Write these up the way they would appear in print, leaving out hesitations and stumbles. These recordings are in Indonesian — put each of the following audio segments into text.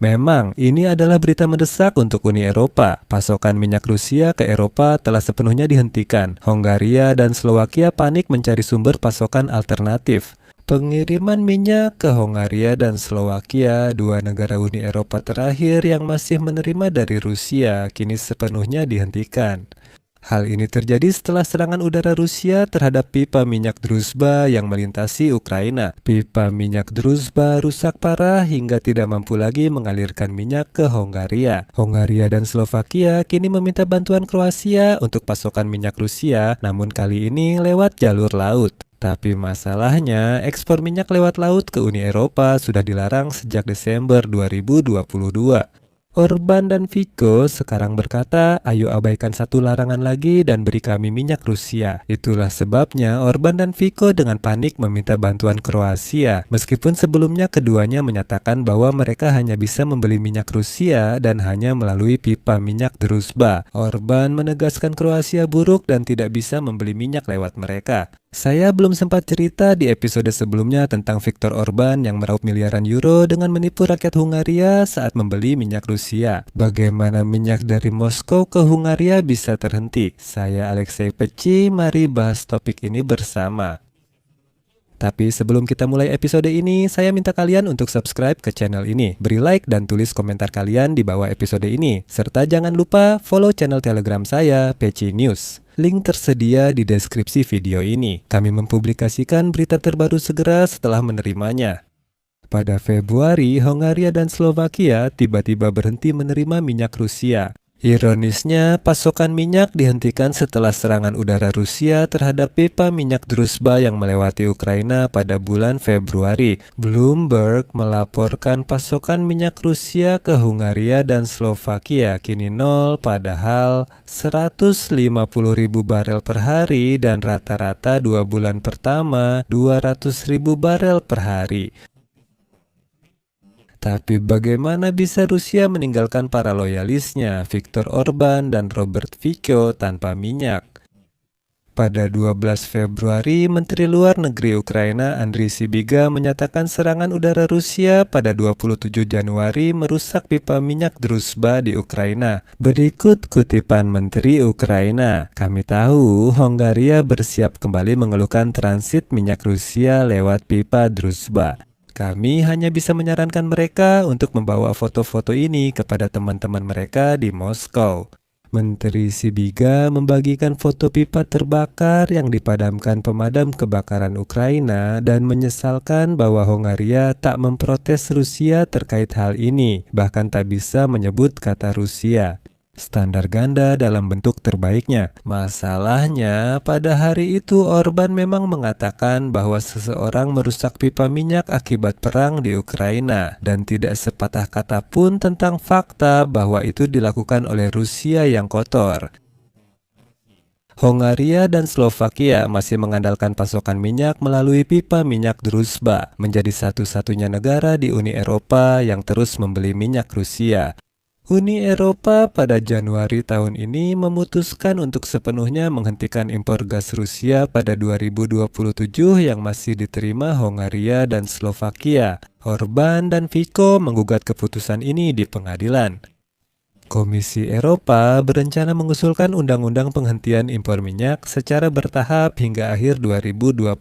Memang, ini adalah berita mendesak untuk Uni Eropa. Pasokan minyak Rusia ke Eropa telah sepenuhnya dihentikan. Hongaria dan Slovakia panik mencari sumber pasokan alternatif. Pengiriman minyak ke Hongaria dan Slovakia, dua negara Uni Eropa terakhir yang masih menerima dari Rusia, kini sepenuhnya dihentikan. Hal ini terjadi setelah serangan udara Rusia terhadap pipa minyak Druzhba yang melintasi Ukraina. Pipa minyak Druzhba rusak parah hingga tidak mampu lagi mengalirkan minyak ke Hongaria. Hongaria dan Slovakia kini meminta bantuan Kroasia untuk pasokan minyak Rusia, namun kali ini lewat jalur laut. Tapi masalahnya, ekspor minyak lewat laut ke Uni Eropa sudah dilarang sejak Desember 2022. Orban dan Fico sekarang berkata, ayo abaikan satu larangan lagi dan beri kami minyak Rusia. Itulah sebabnya Orban dan Fico dengan panik meminta bantuan Kroasia. Meskipun sebelumnya keduanya menyatakan bahwa mereka hanya bisa membeli minyak Rusia dan hanya melalui pipa minyak Druzhba. Orban menegaskan Kroasia buruk dan tidak bisa membeli minyak lewat mereka. Saya belum sempat cerita di episode sebelumnya tentang Viktor Orban yang meraup miliaran euro dengan menipu rakyat Hungaria saat membeli minyak Rusia. Bagaimana minyak dari Moskow ke Hungaria bisa terhenti? Saya Alexei Peci, mari bahas topik ini bersama. Tapi sebelum kita mulai episode ini, saya minta kalian untuk subscribe ke channel ini. Beri like dan tulis komentar kalian di bawah episode ini. Serta jangan lupa follow channel Telegram saya, Peci News. Link tersedia di deskripsi video ini. Kami mempublikasikan berita terbaru segera setelah menerimanya. Pada Februari, Hongaria dan Slovakia tiba-tiba berhenti menerima minyak Rusia. Ironisnya, pasokan minyak dihentikan setelah serangan udara Rusia terhadap pipa minyak Druzhba yang melewati Ukraina pada bulan Februari. Bloomberg melaporkan pasokan minyak Rusia ke Hungaria dan Slovakia kini nol, padahal 150.000 barel per hari dan rata-rata 2 bulan pertama 200.000 barel per hari. Tapi bagaimana bisa Rusia meninggalkan para loyalisnya, Viktor Orban dan Robert Fico, tanpa minyak? Pada 12 Februari, Menteri Luar Negeri Ukraina Andriy Sybiga menyatakan serangan udara Rusia pada 27 Januari merusak pipa minyak Druzhba di Ukraina. Berikut kutipan Menteri Ukraina. Kami tahu Hongaria bersiap kembali mengeluhkan transit minyak Rusia lewat pipa Druzhba. Kami hanya bisa menyarankan mereka untuk membawa foto-foto ini kepada teman-teman mereka di Moskow. Menteri Sybiga membagikan foto pipa terbakar yang dipadamkan pemadam kebakaran Ukraina dan menyesalkan bahwa Hongaria tak memprotes Rusia terkait hal ini, bahkan tak bisa menyebut kata Rusia. Standar ganda dalam bentuk terbaiknya. Masalahnya, pada hari itu Orban memang mengatakan bahwa seseorang merusak pipa minyak akibat perang di Ukraina dan tidak sepatah kata pun tentang fakta bahwa itu dilakukan oleh Rusia yang kotor. Hongaria dan Slovakia masih mengandalkan pasokan minyak melalui pipa minyak Druzhba, menjadi satu-satunya negara di Uni Eropa yang terus membeli minyak Rusia. Uni Eropa pada Januari tahun ini memutuskan untuk sepenuhnya menghentikan impor gas Rusia pada 2027 yang masih diterima Hongaria dan Slovakia. Orban dan Fico menggugat keputusan ini di pengadilan. Komisi Eropa berencana mengusulkan undang-undang penghentian impor minyak secara bertahap hingga akhir 2027.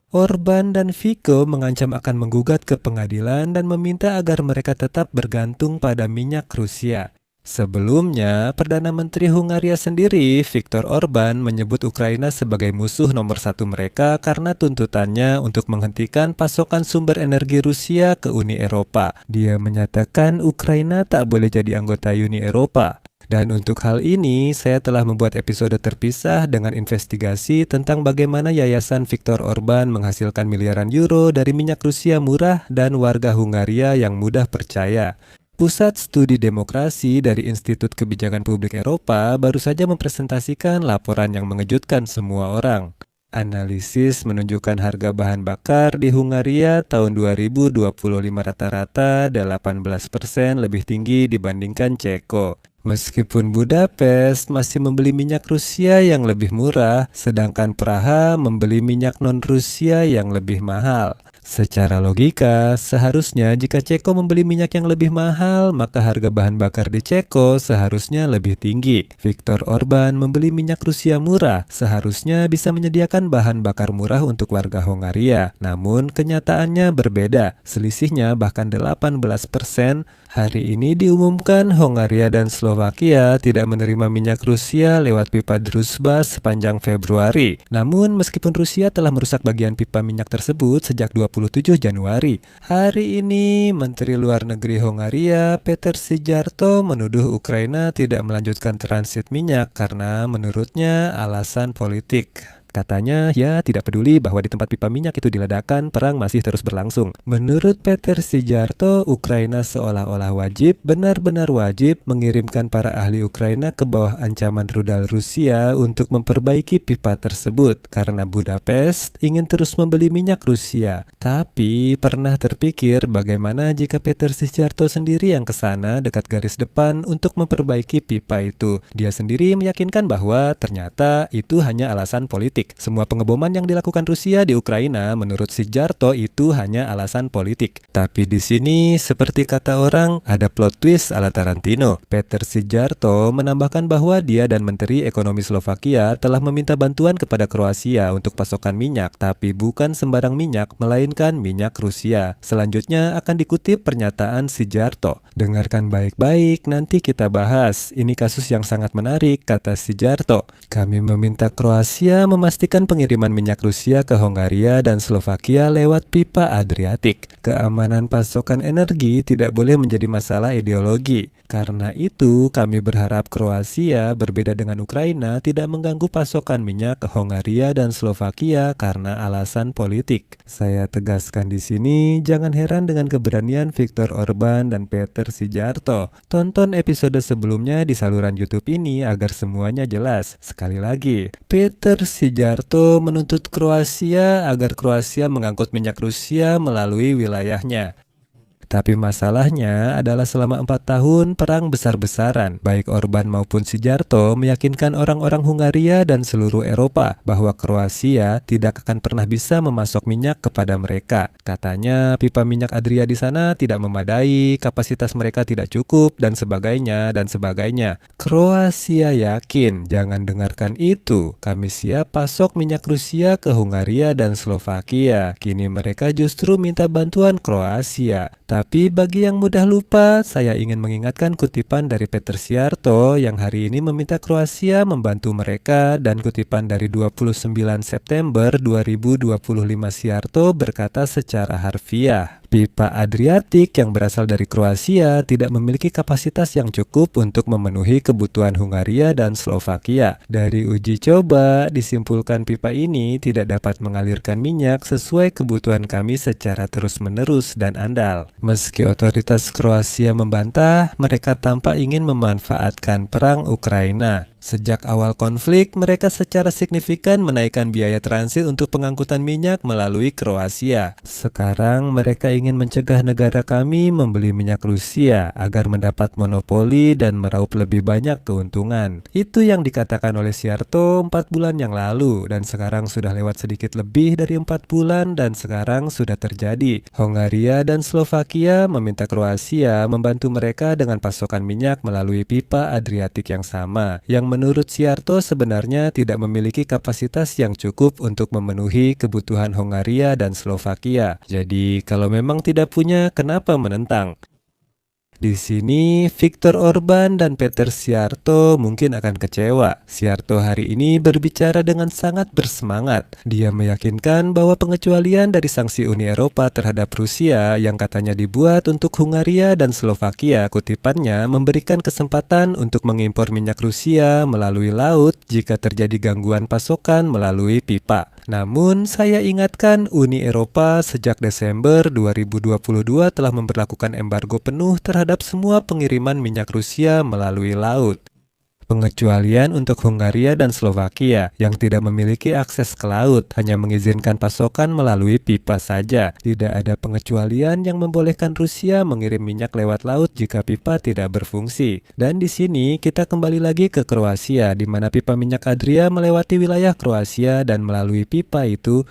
Orban dan Fico mengancam akan menggugat ke pengadilan dan meminta agar mereka tetap bergantung pada minyak Rusia. Sebelumnya, Perdana Menteri Hungaria sendiri, Viktor Orban, menyebut Ukraina sebagai musuh nomor satu mereka karena tuntutannya untuk menghentikan pasokan sumber energi Rusia ke Uni Eropa. Dia menyatakan Ukraina tak boleh jadi anggota Uni Eropa. Dan untuk hal ini, saya telah membuat episode terpisah dengan investigasi tentang bagaimana Yayasan Viktor Orban menghasilkan miliaran euro dari minyak Rusia murah dan warga Hungaria yang mudah percaya. Pusat Studi Demokrasi dari Institut Kebijakan Publik Eropa baru saja mempresentasikan laporan yang mengejutkan semua orang. Analisis menunjukkan harga bahan bakar di Hungaria tahun 2025 rata-rata 18% lebih tinggi dibandingkan Ceko. Meskipun Budapest masih membeli minyak Rusia yang lebih murah, sedangkan Praha membeli minyak non-Rusia yang lebih mahal. Secara logika, seharusnya jika Ceko membeli minyak yang lebih mahal, maka harga bahan bakar di Ceko seharusnya lebih tinggi. Viktor Orban membeli minyak Rusia murah, seharusnya bisa menyediakan bahan bakar murah untuk warga Hongaria. Namun kenyataannya berbeda, selisihnya bahkan 18%. Hari ini diumumkan Hongaria dan Slovakia tidak menerima minyak Rusia lewat pipa Druzhba sepanjang Februari. Namun meskipun Rusia telah merusak bagian pipa minyak tersebut sejak 27 Januari, hari ini Menteri Luar Negeri Hongaria Peter Szijjártó menuduh Ukraina tidak melanjutkan transit minyak karena menurutnya alasan politik. Katanya, ya tidak peduli bahwa di tempat pipa minyak itu diledakkan, perang masih terus berlangsung. Menurut Peter Szijjártó, Ukraina seolah-olah wajib, benar-benar wajib mengirimkan para ahli Ukraina ke bawah ancaman rudal Rusia untuk memperbaiki pipa tersebut, karena Budapest ingin terus membeli minyak Rusia. Tapi, pernah terpikir bagaimana jika Peter Szijjártó sendiri yang ke sana dekat garis depan untuk memperbaiki pipa itu? Dia sendiri meyakinkan bahwa ternyata itu hanya alasan politik. Semua pengeboman yang dilakukan Rusia di Ukraina menurut Szijjártó itu hanya alasan politik. Tapi di sini seperti kata orang ada plot twist ala Tarantino. Peter Szijjártó menambahkan bahwa dia dan Menteri Ekonomi Slovakia telah meminta bantuan kepada Kroasia untuk pasokan minyak, tapi bukan sembarang minyak, melainkan minyak Rusia. Selanjutnya akan dikutip pernyataan Szijjártó. Dengarkan baik-baik, nanti kita bahas. Ini kasus yang sangat menarik, kata Szijjártó. Kami meminta Kroasia memastikan pengiriman minyak Rusia ke Hongaria dan Slovakia lewat pipa Adriatik. Keamanan pasokan energi tidak boleh menjadi masalah ideologi. Karena itu, kami berharap Kroasia, berbeda dengan Ukraina, tidak mengganggu pasokan minyak ke Hongaria dan Slovakia karena alasan politik. Saya tegaskan di sini, jangan heran dengan keberanian Viktor Orban dan Peter Szijjártó. Tonton episode sebelumnya di saluran YouTube ini agar semuanya jelas. Sekali lagi, Peter Szijjártó menuntut Kroasia agar Kroasia mengangkut minyak Rusia melalui wilayahnya. Tapi masalahnya adalah selama 4 tahun perang besar-besaran, baik Orban maupun Szijjártó meyakinkan orang-orang Hungaria dan seluruh Eropa bahwa Kroasia tidak akan pernah bisa memasok minyak kepada mereka. Katanya pipa minyak Adria di sana tidak memadai, kapasitas mereka tidak cukup, dan sebagainya, dan sebagainya. Kroasia yakin, jangan dengarkan itu, kami siap pasok minyak Rusia ke Hungaria dan Slovakia. Kini mereka justru minta bantuan Kroasia. Tapi bagi yang mudah lupa, saya ingin mengingatkan kutipan dari Peter Szijjártó yang hari ini meminta Kroasia membantu mereka, dan kutipan dari 29 September 2025 Szijjártó berkata secara harfiah, pipa Adriatik yang berasal dari Kroasia tidak memiliki kapasitas yang cukup untuk memenuhi kebutuhan Hungaria dan Slovakia. Dari uji coba, disimpulkan pipa ini tidak dapat mengalirkan minyak sesuai kebutuhan kami secara terus-menerus dan andal. Meski otoritas Kroasia membantah, mereka tampak ingin memanfaatkan perang Ukraina. Sejak awal konflik, mereka secara signifikan menaikkan biaya transit untuk pengangkutan minyak melalui Kroasia. Sekarang mereka ingin mencegah negara kami membeli minyak Rusia agar mendapat monopoli dan meraup lebih banyak keuntungan. Itu yang dikatakan oleh Szijjártó 4 bulan yang lalu, dan sekarang sudah lewat sedikit lebih dari 4 bulan dan sekarang sudah terjadi. Hongaria dan Slovakia meminta Kroasia membantu mereka dengan pasokan minyak melalui pipa Adriatik yang sama, yang menurut Szijjártó sebenarnya tidak memiliki kapasitas yang cukup untuk memenuhi kebutuhan Hongaria dan Slovakia. Jadi kalau memang tidak punya, kenapa menentang? Di sini, Viktor Orban dan Peter Szijjártó mungkin akan kecewa. Szijjártó hari ini berbicara dengan sangat bersemangat. Dia meyakinkan bahwa pengecualian dari sanksi Uni Eropa terhadap Rusia yang katanya dibuat untuk Hungaria dan Slovakia, kutipannya memberikan kesempatan untuk mengimpor minyak Rusia melalui laut jika terjadi gangguan pasokan melalui pipa. Namun, saya ingatkan Uni Eropa sejak Desember 2022 telah memberlakukan embargo penuh terhadap semua pengiriman minyak Rusia melalui laut. Pengecualian untuk Hungaria dan Slovakia yang tidak memiliki akses ke laut hanya mengizinkan pasokan melalui pipa saja. Tidak ada pengecualian yang membolehkan Rusia mengirim minyak lewat laut jika pipa tidak berfungsi. Dan di sini kita kembali lagi ke Kroasia, di mana pipa minyak Adria melewati wilayah Kroasia dan melalui pipa itu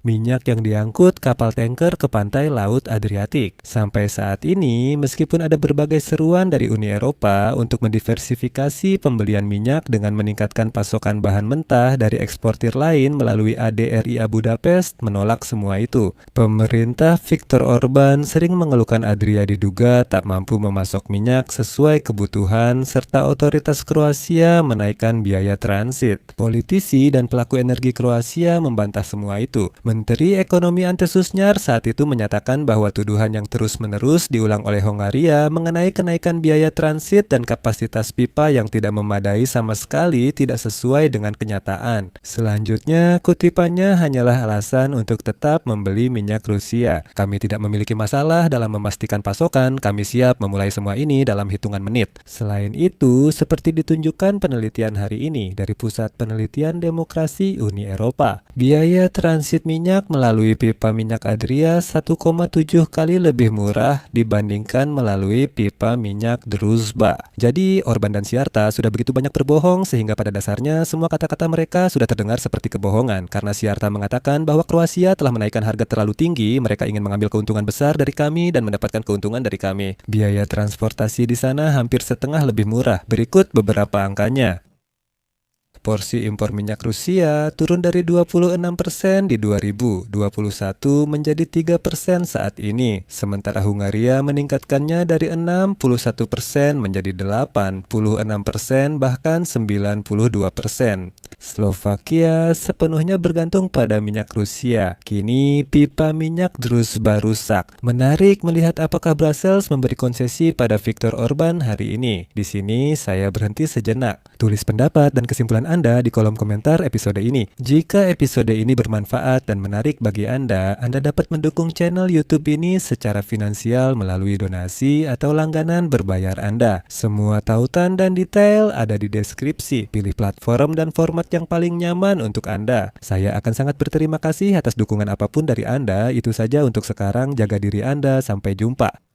minyak yang diangkut kapal tanker ke pantai Laut Adriatik. Sampai saat ini, meskipun ada berbagai seruan dari Uni Eropa untuk mendiversifikasi pembelian minyak dengan meningkatkan pasokan bahan mentah dari eksportir lain melalui ADRIA Budapest menolak semua itu. Pemerintah Viktor Orban sering mengeluhkan Adria diduga tak mampu memasok minyak sesuai kebutuhan serta otoritas Kroasia menaikkan biaya transit. Politisi dan pelaku energi Kroasia membantah semua itu. Menteri Ekonomi Ante Susnyar saat itu menyatakan bahwa tuduhan yang terus-menerus diulang oleh Hongaria mengenai kenaikan biaya transit dan kapasitas pipa yang tidak memadai sama sekali tidak sesuai dengan kenyataan. Selanjutnya, kutipannya hanyalah alasan untuk tetap membeli minyak Rusia. Kami tidak memiliki masalah dalam memastikan pasokan, kami siap memulai semua ini dalam hitungan menit. Selain itu, seperti ditunjukkan penelitian hari ini dari Pusat Penelitian Demokrasi Uni Eropa, biaya transit minyak melalui pipa minyak Adria 1,7 kali lebih murah dibandingkan melalui pipa minyak Druzhba. Jadi, Orban dan Siarta sudah begitu banyak berbohong sehingga pada dasarnya semua kata-kata mereka sudah terdengar seperti kebohongan. Karena Siarta mengatakan bahwa Kroasia telah menaikkan harga terlalu tinggi, mereka ingin mengambil keuntungan besar dari kami dan mendapatkan keuntungan dari kami. Biaya transportasi di sana hampir setengah lebih murah. Berikut beberapa angkanya. Porsi impor minyak Rusia turun dari 26% di 2021 menjadi 3% saat ini. Sementara Hungaria meningkatkannya dari 61% menjadi 86% bahkan 92%. Slovakia sepenuhnya bergantung pada minyak Rusia. Kini pipa minyak Druzhba rusak. Menarik melihat apakah Brussels memberi konsesi pada Viktor Orban hari ini. Di sini saya berhenti sejenak. Tulis pendapat dan kesimpulan Anda di kolom komentar episode ini. Jika episode ini bermanfaat dan menarik bagi Anda dapat mendukung channel YouTube ini secara finansial melalui donasi atau langganan berbayar Anda. Semua tautan dan detail ada di deskripsi. Pilih platform dan format yang paling nyaman untuk Anda. Saya akan sangat berterima kasih atas dukungan apapun dari Anda. Itu saja untuk sekarang, jaga diri Anda. Sampai jumpa.